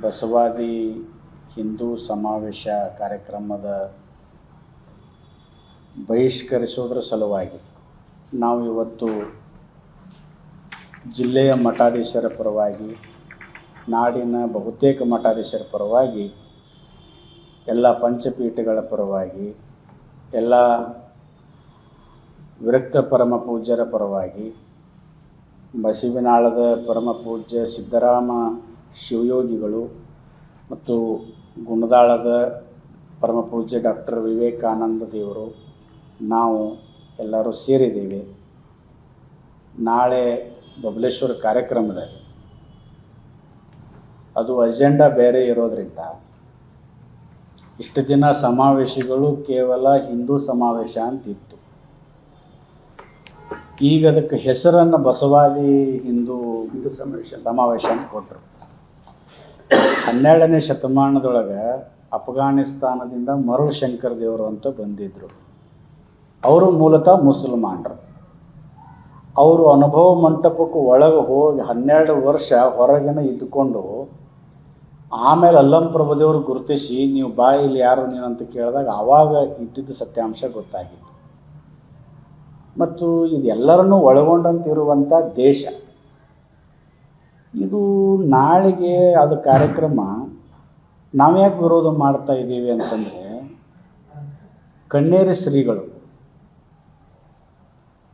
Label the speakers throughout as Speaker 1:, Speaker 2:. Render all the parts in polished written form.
Speaker 1: ಬಸವಾದಿ ಹಿಂದೂ ಸಮಾವೇಶ ಕಾರ್ಯಕ್ರಮದ ಬಹಿಷ್ಕರಿಸೋದ್ರ ಸಲುವಾಗಿ ನಾವು ಇವತ್ತು ಜಿಲ್ಲೆಯ ಮಠಾಧೀಶರ ಪರವಾಗಿ, ನಾಡಿನ ಬಹುತೇಕ ಮಠಾಧೀಶರ ಪರವಾಗಿ, ಎಲ್ಲ ಪಂಚಪೀಠಗಳ ಪರವಾಗಿ, ಎಲ್ಲ ವಿರಕ್ತ ಪರಮ ಪೂಜ್ಯರ ಪರವಾಗಿ, ಬಸವನಾಳದ ಪರಮ ಪೂಜ್ಯ ಸಿದ್ದರಾಮ ಶಿವಯೋಗಿಗಳು ಮತ್ತು ಗುಣದಾಳದ ಪರಮ ಪೂಜ್ಯ ಡಾಕ್ಟರ್ ವಿವೇಕಾನಂದ ದೇವರು ನಾವು ಎಲ್ಲರೂ ಸೇರಿದ್ದೇವೆ. ನಾಳೆ ಬಬಲೇಶ್ವರ ಕಾರ್ಯಕ್ರಮದಲ್ಲಿ ಅದು ಅಜೆಂಡಾ ಬೇರೆ ಇರೋದರಿಂದ ಇಷ್ಟು ದಿನ ಸಮಾವೇಶಗಳು ಕೇವಲ ಹಿಂದೂ ಸಮಾವೇಶ ಅಂತಿತ್ತು. ಈಗ ಅದಕ್ಕೆ ಹೆಸರನ್ನು ಬಸವಾದಿ ಹಿಂದೂ ಸಮಾವೇಶ ಅಂತ ಕೊಟ್ಟರು. 12ನೇ ಶತಮಾನದೊಳಗೆ ಅಫ್ಘಾನಿಸ್ತಾನದಿಂದ ಮರುಳು ಶಂಕರ ದೇವರು ಅಂತ ಬಂದಿದ್ದರು. ಅವರು ಮೂಲತಃ ಮುಸಲ್ಮಾನರು. ಅವರು ಅನುಭವ ಮಂಟಪಕ್ಕೆ ಒಳಗೆ ಹೋಗಿ 12 ವರ್ಷ ಹೊರಗಿನ ಇದ್ದುಕೊಂಡು ಆಮೇಲೆ ಅಲ್ಲಂ ಪ್ರಭುದೇವರು ಗುರುತಿಸಿ ನೀವು ಬಾ ಇಲ್ಲಿ ಯಾರು ನೀನಂತ ಕೇಳಿದಾಗ ಆವಾಗ ಇದ್ದಿದ್ದು ಸತ್ಯಾಂಶ ಗೊತ್ತಾಗಿತ್ತು. ಮತ್ತು ಇದೆಲ್ಲರನ್ನೂ ಒಳಗೊಂಡಂತಿರುವಂಥ ದೇಶ ಇದು. ನಾಳೆಗೆ ಅದು ಕಾರ್ಯಕ್ರಮ ನಾವ್ಯಾಕೆ ವಿರೋಧ ಮಾಡ್ತಾ ಇದ್ದೀವಿ ಅಂತಂದರೆ, ಕಣ್ಣೇರಿ ಶ್ರೀಗಳು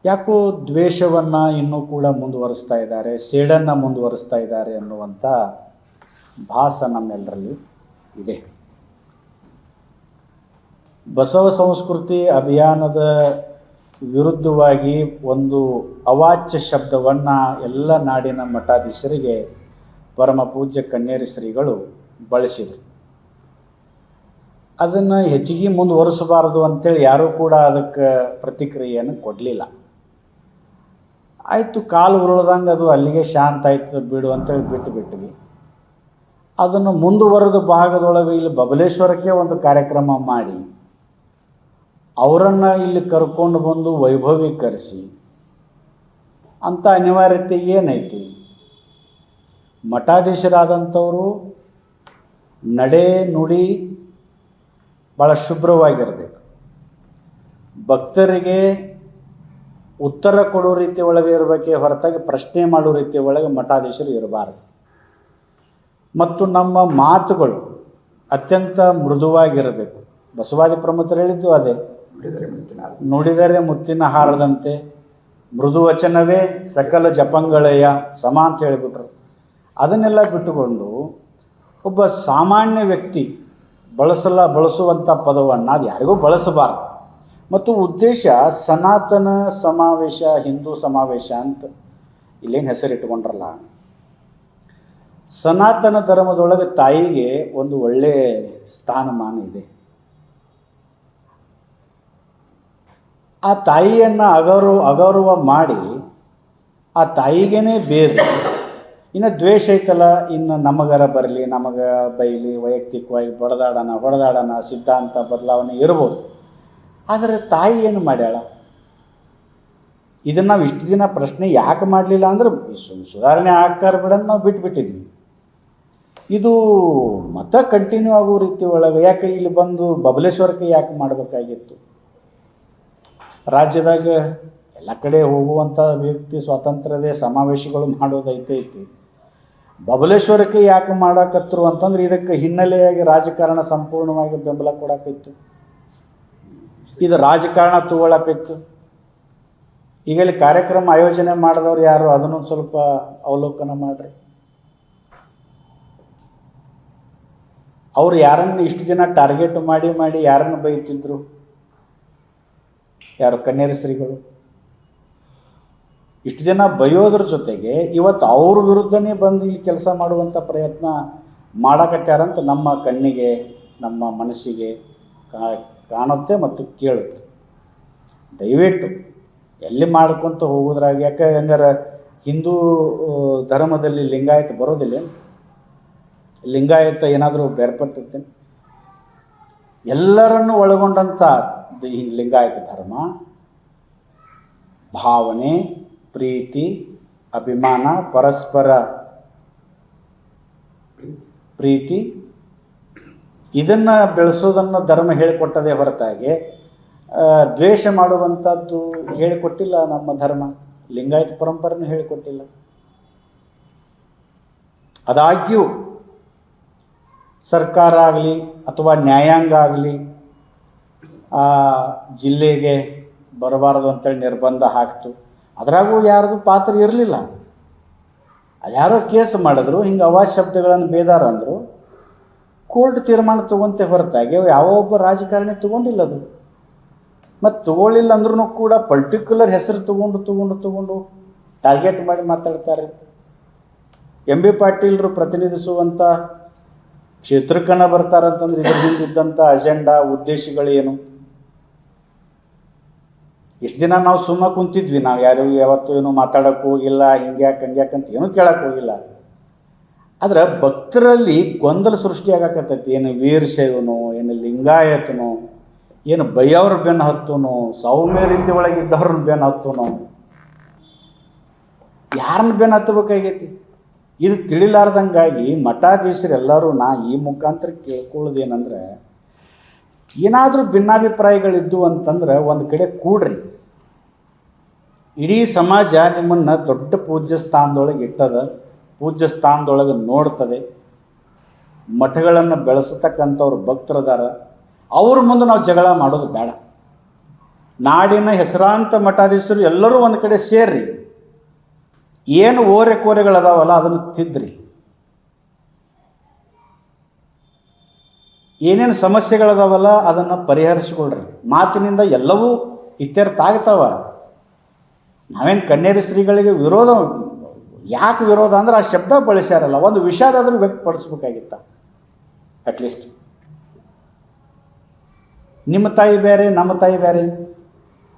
Speaker 1: ಯಾಕೋ ದ್ವೇಷವನ್ನು ಇನ್ನೂ ಕೂಡ ಮುಂದುವರಿಸ್ತಾ ಇದ್ದಾರೆ, ಸೇಡನ್ನು ಮುಂದುವರಿಸ್ತಾ ಇದ್ದಾರೆ ಅನ್ನುವಂಥ ಭಾಸ ನಮ್ಮೆಲ್ಲರಲ್ಲಿ ಇದೆ. ಬಸವ ಸಂಸ್ಕೃತಿ ಅಭಿಯಾನದ ವಿರುದ್ಧವಾಗಿ ಒಂದು ಅವಾಚ್ಯ ಶಬ್ದವನ್ನು ಎಲ್ಲ ನಾಡಿನ ಮಠಾಧೀಶರಿಗೆ ಪರಮ ಪೂಜ್ಯ ಕಣ್ಣೇರಿ ಶ್ರೀಗಳು ಬಳಸಿದರು. ಅದನ್ನು ಹೆಚ್ಚಿಗೆ ಮುಂದುವರಿಸಬಾರದು ಅಂತೇಳಿ ಯಾರೂ ಕೂಡ ಅದಕ್ಕೆ ಪ್ರತಿಕ್ರಿಯೆಯನ್ನು ಕೊಡಲಿಲ್ಲ. ಆಯಿತು, ಕಾಲು ಉರುಳ್ದಂಗೆ ಅದು ಅಲ್ಲಿಗೆ ಶಾಂತ ಆಯ್ತು ಬಿಡು ಅಂತೇಳಿ ಬಿಟ್ವಿ. ಅದನ್ನು ಮುಂದುವರೆದ ಭಾಗದೊಳಗೆ ಇಲ್ಲಿ ಬಬಲೇಶ್ವರಕ್ಕೆ ಒಂದು ಕಾರ್ಯಕ್ರಮ ಮಾಡಿ ಅವರನ್ನು ಇಲ್ಲಿ ಕರ್ಕೊಂಡು ಬಂದು ವೈಭವೀಕರಿಸಿ ಅಂಥ ಅನಿವಾರ್ಯತೆ ಏನೈತಿ? ಮಠಾಧೀಶರಾದಂಥವರು ನಡೆ ನುಡಿ ಭಾಳ ಶುಭ್ರವಾಗಿರಬೇಕು. ಭಕ್ತರಿಗೆ ಉತ್ತರ ಕೊಡೋ ರೀತಿ ಒಳಗೆ ಇರಬೇಕೇ ಹೊರತಾಗಿ ಪ್ರಶ್ನೆ ಮಾಡೋ ರೀತಿ ಒಳಗೆ ಮಠಾಧೀಶರು ಇರಬಾರದು. ಮತ್ತು ನಮ್ಮ ಮಾತುಗಳು ಅತ್ಯಂತ ಮೃದುವಾಗಿರಬೇಕು. ಬಸವಾದಿ ಪ್ರಮುಖರು ಹೇಳಿದ್ದು ಅದೇ, ನುಡಿದರೆ ಮುತ್ತಿನ ಹಾರದಂತೆ ಮೃದು ವಚನವೇ ಸಕಲ ಜಪಂಗಳಯ್ಯ ಸಮ ಅಂತ ಹೇಳಿಬಿಟ್ರು. ಅದನ್ನೆಲ್ಲ ಬಿಟ್ಟುಕೊಂಡು ಒಬ್ಬ ಸಾಮಾನ್ಯ ವ್ಯಕ್ತಿ ಬಳಸುವಂಥ ಪದವನ್ನು ಅದು ಯಾರಿಗೂ ಬಳಸಬಾರ್ದು. ಮತ್ತು ಉದ್ದೇಶ ಸನಾತನ ಸಮಾವೇಶ, ಹಿಂದೂ ಸಮಾವೇಶ ಅಂತ ಇಲ್ಲೇನು ಹೆಸರಿಟ್ಕೊಂಡ್ರಲ್ಲ. ಸನಾತನ ಧರ್ಮದೊಳಗೆ ತಾಯಿಗೆ ಒಂದು ಒಳ್ಳೆಯ ಸ್ಥಾನಮಾನ ಇದೆ. ಆ ತಾಯಿಯನ್ನು ಅಗೌರವ ಮಾಡಿ ಆ ತಾಯಿಗೇನೆ ಬೇರೆ ಇನ್ನು ದ್ವೇಷ ಐತಲ್ಲ, ಇನ್ನು ನಮಗರ ಬರಲಿ, ನಮಗೆ ಬೈಲಿ, ವೈಯಕ್ತಿಕವಾಗಿ ಹೊಡೆದಾಡೋಣ ಸಿದ್ಧಾಂತ ಬದಲಾವಣೆ ಇರ್ಬೋದು. ಆದರೆ ತಾಯಿ ಏನು ಮಾಡ್ಯಾಳ? ಇದನ್ನು ನಾವು ಇಷ್ಟು ದಿನ ಪ್ರಶ್ನೆ ಯಾಕೆ ಮಾಡಲಿಲ್ಲ ಅಂದ್ರೆ ಸುಧಾರಣೆ ಆಗ್ತಾರೆ ಬಿಡಂತ ನಾವು ಬಿಟ್ಬಿಟ್ಟಿದ್ವಿ. ಇದು ಮತ್ತೆ ಕಂಟಿನ್ಯೂ ಆಗೋ ರೀತಿ ಒಳಗೆ ಯಾಕೆ ಇಲ್ಲಿ ಬಂದು ಬಬಲೇಶ್ವರಕ್ಕೆ ಯಾಕೆ ಮಾಡಬೇಕಾಗಿತ್ತು? ರಾಜ್ಯದಾಗ ಎಲ್ಲ ಕಡೆ ಹೋಗುವಂಥ ವ್ಯಕ್ತಿ ಸ್ವಾತಂತ್ರ್ಯದೇ ಸಮಾವೇಶಗಳು ಮಾಡೋದೈತಿ. ಬಬಲೇಶ್ವರಕ್ಕೆ ಯಾಕೆ ಮಾಡಾಕತ್ರು ಅಂತಂದ್ರೆ ಇದಕ್ಕೆ ಹಿನ್ನೆಲೆಯಾಗಿ ರಾಜಕಾರಣ ಸಂಪೂರ್ಣವಾಗಿ ಬೆಂಬಲ ಕೊಡಾಕಿತ್ತು. ಇದು ರಾಜಕಾರಣ ತಗೊಳಕಿತ್ತು. ಈಗ ಇಲ್ಲಿ ಕಾರ್ಯಕ್ರಮ ಆಯೋಜನೆ ಮಾಡಿದವ್ರು ಯಾರು ಅದನ್ನು ಸ್ವಲ್ಪ ಅವಲೋಕನ ಮಾಡ್ರಿ. ಅವ್ರು ಯಾರನ್ನು ಇಷ್ಟು ದಿನ ಟಾರ್ಗೆಟ್ ಮಾಡಿ ಯಾರನ್ನು ಬೈತಿದ್ರು? ಯಾರು? ಕಣ್ಣೇರಿ ಶ್ರೀಗಳು. ಇಷ್ಟು ಜನ ಬೈಯೋದ್ರ ಜೊತೆಗೆ ಇವತ್ತು ಅವ್ರ ವಿರುದ್ಧನೇ ಬಂದು ಇಲ್ಲಿ ಕೆಲಸ ಮಾಡುವಂಥ ಪ್ರಯತ್ನ ಮಾಡಕತ್ಯಾರಂತ ನಮ್ಮ ಕಣ್ಣಿಗೆ, ನಮ್ಮ ಮನಸ್ಸಿಗೆ ಕಾಣುತ್ತೆ ಮತ್ತು ಕೇಳುತ್ತೆ. ದಯವಿಟ್ಟು ಎಲ್ಲಿ ಮಾಡ್ಕೊತ ಹೋಗೋದ್ರಾಗ, ಯಾಕೆ ಹಂಗಾರೆ ಹಿಂದೂ ಧರ್ಮದಲ್ಲಿ ಲಿಂಗಾಯತ ಬರೋದಿಲ್ಲ? ಲಿಂಗಾಯತ ಏನಾದರೂ ಬೇರ್ಪಟ್ಟಿರ್ತೇನೆ? ಎಲ್ಲರನ್ನೂ ಒಳಗೊಂಡಂಥ ಲಿಂಗಾಯತ ಧರ್ಮ ಭಾವನೆ, ಪ್ರೀತಿ, ಅಭಿಮಾನ, ಪರಸ್ಪರ ಪ್ರೀತಿ ಇದನ್ನು ಬೆಳೆಸೋದನ್ನು ಧರ್ಮ ಹೇಳಿಕೊಟ್ಟದೇ ಹೊರತಾಗಿ ದ್ವೇಷ ಮಾಡುವಂಥದ್ದು ಹೇಳಿಕೊಟ್ಟಿಲ್ಲ ನಮ್ಮ ಧರ್ಮ. ಲಿಂಗಾಯತ ಪರಂಪರೆನೂ ಹೇಳಿಕೊಟ್ಟಿಲ್ಲ. ಆದಾಗ್ಯೂ ಸರ್ಕಾರ ಆಗಲಿ ಅಥವಾ ನ್ಯಾಯಾಂಗ ಆಗಲಿ ಆ ಜಿಲ್ಲೆಗೆ ಬರಬಾರದು ಅಂತೇಳಿ ನಿರ್ಬಂಧ ಹಾಕ್ತು. ಅದರಾಗೂ ಯಾರ್ದು ಪಾತ್ರ ಇರಲಿಲ್ಲ. ಅದ್ಯಾರೋ ಕೇಸ್ ಮಾಡಿದ್ರು, ಹಿಂಗೆ ಅವಾಜ್ ಶಬ್ದಗಳನ್ನು ಬೇದಾರ ಅಂದರು, ಕೋರ್ಟ್ ತೀರ್ಮಾನ ತೊಗೊಂತೆ ಹೊರತಾಗಿ ಯಾವ ಒಬ್ಬ ರಾಜಕಾರಣಿ ತೊಗೊಂಡಿಲ್ಲ. ಅದು ಮತ್ತು ತೊಗೊಳ್ಳಿಲ್ಲ ಅಂದ್ರೂ ಕೂಡ ಪರ್ಟಿಕ್ಯುಲರ್ ಹೆಸರು ತಗೊಂಡು ಟಾರ್ಗೆಟ್ ಮಾಡಿ ಮಾತಾಡ್ತಾರೆ. ಎಂ.ಬಿ. ಪಾಟೀಲ್ರು ಪ್ರತಿನಿಧಿಸುವಂಥ ಕ್ಷೇತ್ರಕ್ಕನ ಬರ್ತಾರಂತಂದ್ರೆ ಇದ್ರ ಹಿಂದಿದ್ದಂಥ ಅಜೆಂಡಾ ಉದ್ದೇಶಗಳೇನು? ಇಷ್ಟು ದಿನ ನಾವು ಸುಮ್ಮ ಕುಂತಿದ್ವಿ, ನಾವು ಯಾರು ಯಾವತ್ತೂ ಏನೂ ಮಾತಾಡೋಕ್ಕೆ ಹೋಗಿಲ್ಲ, ಹಂಗ್ಯಾಕಂತ ಏನೂ ಕೇಳಕ್ಕೆ ಹೋಗಿಲ್ಲ. ಆದ್ರೆ ಭಕ್ತರಲ್ಲಿ ಗೊಂದಲ ಸೃಷ್ಟಿಯಾಗಕತ್ತೈತಿ. ಏನು ವೀರಶೈವನೋ, ಏನು ಲಿಂಗಾಯತನೋ, ಏನು ಬೈಯವ್ರ ಬೆನ್ನು ಹತ್ತುನೋ, ಸೌಮ್ಯ ರೀತಿ ಒಳಗಿದ್ದವ್ರನ್ನ ಬೆನ್ನು ಹತ್ತುನೋ, ಯಾರನ್ನ ಬೆನ್ನು ಹತ್ತಬೇಕಾಗೈತಿ? ಇದು ತಿಳಿಲಾರ್ದಂಗಾಗಿ ಮಠಾಧೀಶರೆಲ್ಲರೂ ಈ ಮುಖಾಂತರ ಕೇಳ್ಕೊಳ್ಳೋದೇನೆಂದ್ರೆ, ಏನಾದರೂ ಭಿನ್ನಾಭಿಪ್ರಾಯಗಳಿದ್ದು ಅಂತಂದ್ರೆ ಒಂದು ಕಡೆ ಕೂಡ್ರಿ. ಇಡೀ ಸಮಾಜ ನಿಮ್ಮನ್ನು ದೊಡ್ಡ ಪೂಜ್ಯ ಸ್ಥಾನದೊಳಗೆ ಇಟ್ಟದ, ಪೂಜ್ಯ ಸ್ಥಾನದೊಳಗೆ ನೋಡ್ತದೆ. ಮಠಗಳನ್ನು ಬೆಳೆಸತಕ್ಕಂಥವ್ರು ಭಕ್ತರದಾರ, ಅವ್ರ ಮುಂದೆ ನಾವು ಜಗಳ ಮಾಡೋದು ಬೇಡ. ನಾಡಿನ ಹೆಸರಾಂತ ಮಠಾಧೀಶರು ಎಲ್ಲರೂ ಒಂದು ಕಡೆ ಸೇರ್ರಿ. ಏನು ಓರೆ ಕೋರೆಗಳದಾವಲ್ಲ ಅದನ್ನು ತಿದ್ರಿ. ಏನೇನು ಸಮಸ್ಯೆಗಳದಾವಲ್ಲ ಅದನ್ನು ಪರಿಹರಿಸಿಕೊಳ್ರಿ. ಮಾತಿನಿಂದ ಎಲ್ಲವೂ ಇತ್ಯರ್ಥ ಆಗ್ತಾವ. ನಾವೇನು ಕನ್ನೇರಿ ಶ್ರೀಗಳಿಗೆ ವಿರೋಧ, ಯಾಕೆ ವಿರೋಧ ಅಂದ್ರೆ ಆ ಶಬ್ದ ಬಳಸ್ಯಾರಲ್ಲ, ಒಂದು ವಿಷಾದಾದರೂ ವ್ಯಕ್ತಪಡಿಸ್ಬೇಕಾಗಿತ್ತ. ಅಟ್ಲೀಸ್ಟ್ ನಿಮ್ಮ ತಾಯಿ ಬೇರೆ, ನಮ್ಮ ತಾಯಿ ಬೇರೆ.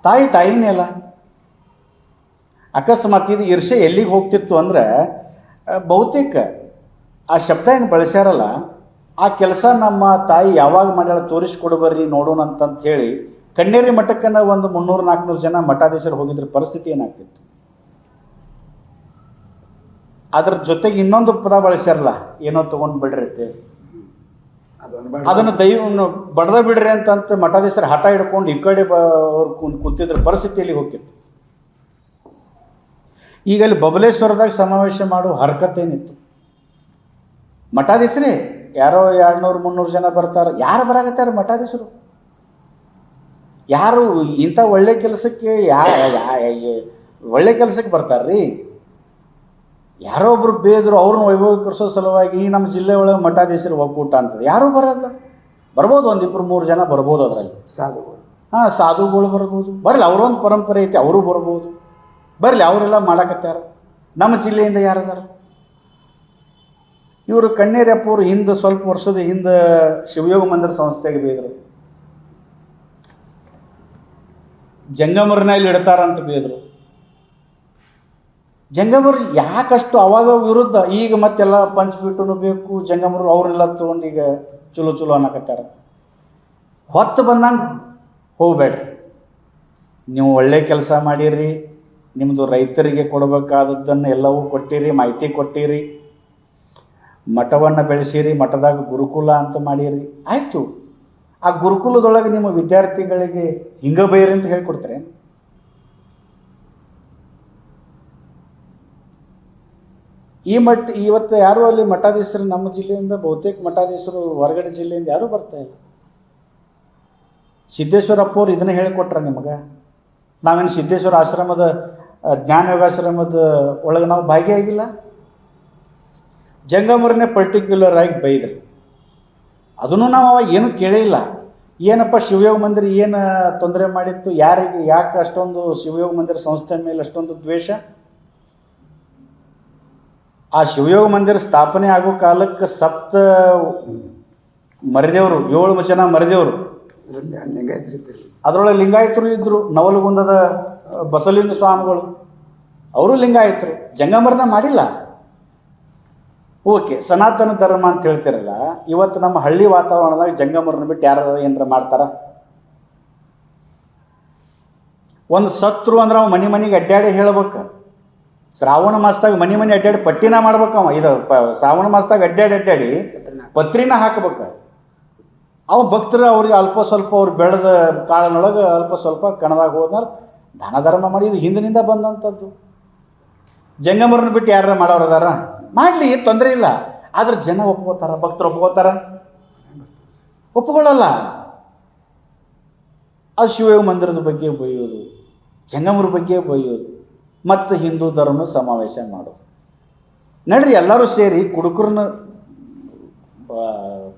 Speaker 1: ತಾಯಿನೇ ಅಲ್ಲ. ಅಕಸ್ಮಾತ್ ಇದು ಈರ್ಷೆ ಎಲ್ಲಿಗೆ ಹೋಗ್ತಿತ್ತು ಅಂದರೆ, ಬಹುತೇಕ ಆ ಶಬ್ದ ಏನು ಬಳಸ್ಯಾರಲ್ಲ, ಆ ಕೆಲಸ ನಮ್ಮ ತಾಯಿ ಯಾವಾಗ ಮಾಡ್ಯಾಳ ತೋರಿಸ್ಕೊಡ್ಬರ್ರಿ ನೋಡೋಣ ಅಂತಂತ ಹೇಳಿ ಕಣ್ಣೇರಿ ಮಠಕ್ಕನ್ನ ಒಂದು 300-400 ಜನ ಮಠಾಧೀಶರು ಹೋಗಿದ್ರ ಪರಿಸ್ಥಿತಿ ಏನಾಗ್ತಿತ್ತು. ಅದ್ರ ಜೊತೆಗೆ ಇನ್ನೊಂದು ಪದ ಬಳಸ್ಯಾರಲ್ಲ, ಏನೋ ತೊಗೊಂಡು ಬಿಡ್ರಿ ಅಂತೇಳಿ, ಅದನ್ನು ಬಡ್ದ ಬಿಡ್ರಿ ಅಂತಂತ ಮಠಾಧೀಶರು ಹಠ ಹಿಡ್ಕೊಂಡು ಈ ಕಡೆ ಅವ್ರು ಕೂತಿದ್ರ ಪರಿಸ್ಥಿತಿಯಲ್ಲಿ ಹೋಗ್ತಿತ್ತು. ಈಗ ಅಲ್ಲಿ ಬಬಲೇಶ್ವರದಾಗ ಸಮಾವೇಶ ಮಾಡೋ ಹರಕತ್ತೇನಿತ್ತು? ಮಠಾಧೀಶರೇ ಯಾರೋ 200-300 ಜನ ಬರ್ತಾರೆ. ಯಾರು ಬರಾಕತ್ತಾರೆ? ಮಠಾಧೀಶರು. ಯಾರು ಇಂಥ ಒಳ್ಳೆ ಕೆಲಸಕ್ಕೆ ಒಳ್ಳೆ ಕೆಲಸಕ್ಕೆ ಬರ್ತಾರ್ರಿ? ಯಾರೋ ಒಬ್ರು ಬೇದರು, ಅವ್ರನ್ನ ವೈಭವೀಕರಿಸೋ ಸಲುವಾಗಿ ನಮ್ಮ ಜಿಲ್ಲೆ ಒಳಗೆ ಮಠಾಧೀಶರು ಒಕ್ಕೂಟ ಅಂತದೆ. ಯಾರೂ ಬರೋಲ್ಲ. ಬರ್ಬೋದು, 1-2-3 ಜನ ಬರ್ಬೋದು. ಅದರಲ್ಲಿ ಸಾಧುಗಳು, ಸಾಧುಗಳು ಬರ್ಬೋದು. ಬರಲಿ, ಅವರೊಂದು ಪರಂಪರೆ ಐತಿ, ಅವರು ಬರ್ಬೋದು. ಬರಲಿ, ಅವರೆಲ್ಲ ಮಾಡಾಕತ್ಯಾರ. ನಮ್ಮ ಜಿಲ್ಲೆಯಿಂದ ಯಾರದಾರ? ಇವರು ಕಣ್ಣೇರಪ್ಪವರು ಹಿಂದೆ ಸ್ವಲ್ಪ ವರ್ಷದ ಹಿಂದೆ ಶಿವಯೋಗ ಮಂದಿರ ಸಂಸ್ಥೆಗೆ ಬೇದರು, ಜಂಗಮರನ್ನ ಇಲ್ಲಿ ಇಡ್ತಾರಂತ ಬೇದರು. ಜಂಗಮರು ಯಾಕಷ್ಟು ಅವಾಗ ವಿರುದ್ಧ, ಈಗ ಮತ್ತೆಲ್ಲ ಪಂಚಪೀಠನೂ ಬೇಕು, ಜಂಗಮರು ಅವ್ರನ್ನೆಲ್ಲ ತೊಗೊಂಡು ಈಗ ಚಲೋ ಅನ್ನಕತ್ತಾರ. ಹೊತ್ತು ಬಂದಂಗೆ ಹೋಗ್ಬೇಡ್ರಿ. ನೀವು ಒಳ್ಳೆ ಕೆಲಸ ಮಾಡಿರಿ, ನಿಮ್ಮದು ರೈತರಿಗೆ ಕೊಡಬೇಕಾದದ್ದನ್ನು ಎಲ್ಲವೂ ಕೊಟ್ಟಿರಿ, ಮಾಹಿತಿ ಕೊಟ್ಟಿರಿ, ಮಠವನ್ನು ಬೆಳೆಸಿರಿ, ಮಠದಾಗ ಗುರುಕುಲ ಅಂತ ಮಾಡಿರಿ. ಆಯಿತು, ಆ ಗುರುಕುಲದೊಳಗೆ ನಿಮ್ಮ ವಿದ್ಯಾರ್ಥಿಗಳಿಗೆ ಹಿಂಗ ಬೈರಿ ಅಂತ ಹೇಳ್ಕೊಡ್ತಾರೆ. ಇವತ್ತು ಯಾರೂ ಅಲ್ಲಿ ಮಠಾಧೀಶರು ನಮ್ಮ ಜಿಲ್ಲೆಯಿಂದ, ಬಹುತೇಕ ಮಠಾಧೀಶರು ಹೊರಗಡೆ ಜಿಲ್ಲೆಯಿಂದ ಯಾರೂ ಬರ್ತಾ ಇಲ್ಲ. ಸಿದ್ದೇಶ್ವರಪ್ಪವ್ರು ಇದನ್ನೇ ಹೇಳಿಕೊಟ್ರ ನಿಮಗೆ. ನಾವೇನು ಸಿದ್ದೇಶ್ವರ ಆಶ್ರಮದ ಜ್ಞಾನ ಯೋಗಾಶ್ರಮದ ಒಳಗೆ ನಾವು ಭಾಗಿಯಾಗಿಲ್ಲ. ಜಂಗಮರನ್ನೇ ಪರ್ಟಿಕ್ಯುಲರ್ ಆಗಿ ಬೈದ್ರಿ. ಅದನ್ನು ನಾವು ಅವಾಗ ಏನೂ ಕೇಳೇ ಇಲ್ಲ. ಏನಪ್ಪ ಶಿವಯೋಗ ಮಂದಿರ ಏನು ತೊಂದರೆ ಮಾಡಿತ್ತು, ಯಾಕೆ ಅಷ್ಟೊಂದು ಶಿವಯೋಗ ಮಂದಿರ ಸಂಸ್ಥೆ ಮೇಲೆ ಅಷ್ಟೊಂದು ದ್ವೇಷ? ಆ ಶಿವಯೋಗ ಮಂದಿರ ಸ್ಥಾಪನೆ ಆಗೋ ಕಾಲಕ್ಕೆ ಮರಿದೇವರು 7 ಜನ ಮರಿದೇವರು, ಅದರೊಳಗೆ ಲಿಂಗಾಯತರು ಇದ್ದರು. ನವಲಗುಂದದ ಬಸವಲಿಂಗ ಸ್ವಾಮಿಗಳು ಅವರು ಲಿಂಗಾಯತರು. ಜಂಗಮರನ್ನ ಮಾಡಿಲ್ಲ. ಓಕೆ, ಸನಾತನ ಧರ್ಮ ಅಂತ ಹೇಳ್ತಿರಲ್ಲ, ಇವತ್ತು ನಮ್ಮ ಹಳ್ಳಿ ವಾತಾವರಣದಾಗ ಜಂಗಮರನ್ನ ಬಿಟ್ಟು ಯಾರು ಏನಾರ ಮಾಡ್ತಾರ? ಒಂದು ಸತ್ರು ಅಂದ್ರೆ ಅವು ಮನೆಗೆ ಅಡ್ಡಾಡಿ ಹೇಳ್ಬೇಕು, ಶ್ರಾವಣ ಮಾಸದಾಗ ಮನೆ ಅಡ್ಡಾಡಿ ಪಟ್ಟಿನ ಮಾಡ್ಬೇಕವ. ಇದು ಶ್ರಾವಣ ಮಾಸದಾಗ ಅಡ್ಡಾಡಿ ಪತ್ರಿನ ಹಾಕ್ಬೇಕು. ಅವ ಭಕ್ತರು ಅವ್ರಿಗೆ ಅಲ್ಪ ಸ್ವಲ್ಪ ಅವ್ರು ಬೆಳೆದ ಕಾಳಿನೊಳಗೆ ಅಲ್ಪ ಸ್ವಲ್ಪ ಕಣದಾಗ ಹೋದ್ರೆ ದಾನ ಧರ್ಮ ಮಾಡಿ. ಇದು ಹಿಂದಿನಿಂದ ಬಂದಂಥದ್ದು. ಜಂಗಮರನ್ನ ಬಿಟ್ಟು ಯಾರ ಮಾಡೋರು ಅದಾರ? ಮಾಡಲಿ, ತೊಂದರೆ ಇಲ್ಲ. ಆದ್ರೆ ಜನ ಒಪ್ಕೋತಾರ? ಭಕ್ತರು ಒಪ್ಕೋತಾರ? ಒಪ್ಕೊಳ್ಳಲ್ಲ. ಅದು ಶಿವ ಮಂದಿರದ ಬಗ್ಗೆ ಬೈಯೋದು, ಜಂಗಮರ ಬಗ್ಗೆ ಬೈಯೋದು, ಮತ್ತು ಹಿಂದೂ ಧರ್ಮ ಸಮಾವೇಶ ಮಾಡೋದು. ನಡ್ರಿ ಎಲ್ಲರೂ ಸೇರಿ ಕುಡುಕರನ್ನ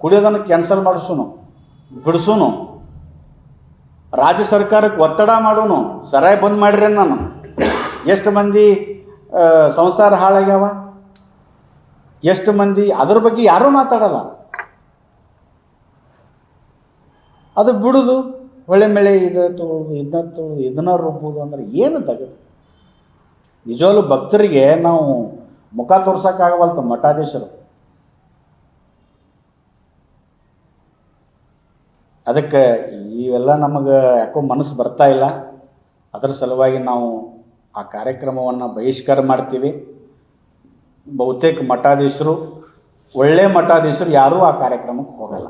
Speaker 1: ಕುಡಿಯೋದನ್ನು ಕ್ಯಾನ್ಸಲ್ ಮಾಡಿಸೋನು, ಬಿಡಿಸೋನು, ರಾಜ್ಯ ಸರ್ಕಾರಕ್ಕೆ ಒತ್ತಡ ಮಾಡೋನು, ಸರಾಯಿ ಬಂದ್ ಮಾಡಿರಿ. ನಾನು ಎಷ್ಟು ಮಂದಿ ಸಂಸಾರ ಹಾಳಾಗ್ಯಾವ, ಎಷ್ಟು ಮಂದಿ, ಅದ್ರ ಬಗ್ಗೆ ಯಾರೂ ಮಾತಾಡಲ್ಲ. ಅದು ಬಿಡುದು, ಒಳ್ಳೆ ಮೇಳೆ ಇದನ್ನ ರುಬ್ಬೋದು ಅಂದ್ರೆ ಏನು ತೆಗೆದು. ನಿಜವಾಗ್ಲೂ ಭಕ್ತರಿಗೆ ನಾವು ಮುಖ ತೋರ್ಸೋಕ್ಕಾಗವಲ್ತು ಮಠಾಧೀಶರು. ಅದಕ್ಕೆ ಇವೆಲ್ಲ ನಮಗೆ ಯಾಕೋ ಮನಸ್ಸು ಬರ್ತಾ ಇಲ್ಲ. ಅದರ ಸಲುವಾಗಿ ನಾವು ಆ ಕಾರ್ಯಕ್ರಮವನ್ನು ಬಹಿಷ್ಕಾರ ಮಾಡ್ತೀವಿ. ಬಹುತೇಕ ಮಠಾಧೀಶರು, ಒಳ್ಳೆ ಮಠಾಧೀಶರು ಯಾರೂ ಆ ಕಾರ್ಯಕ್ರಮಕ್ಕೆ ಹೋಗಲ್ಲ,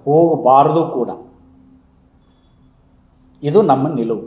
Speaker 1: ಹೋಗಬಾರ್ದು ಕೂಡ. ಇದು ನಮ್ಮ ನಿಲುವು.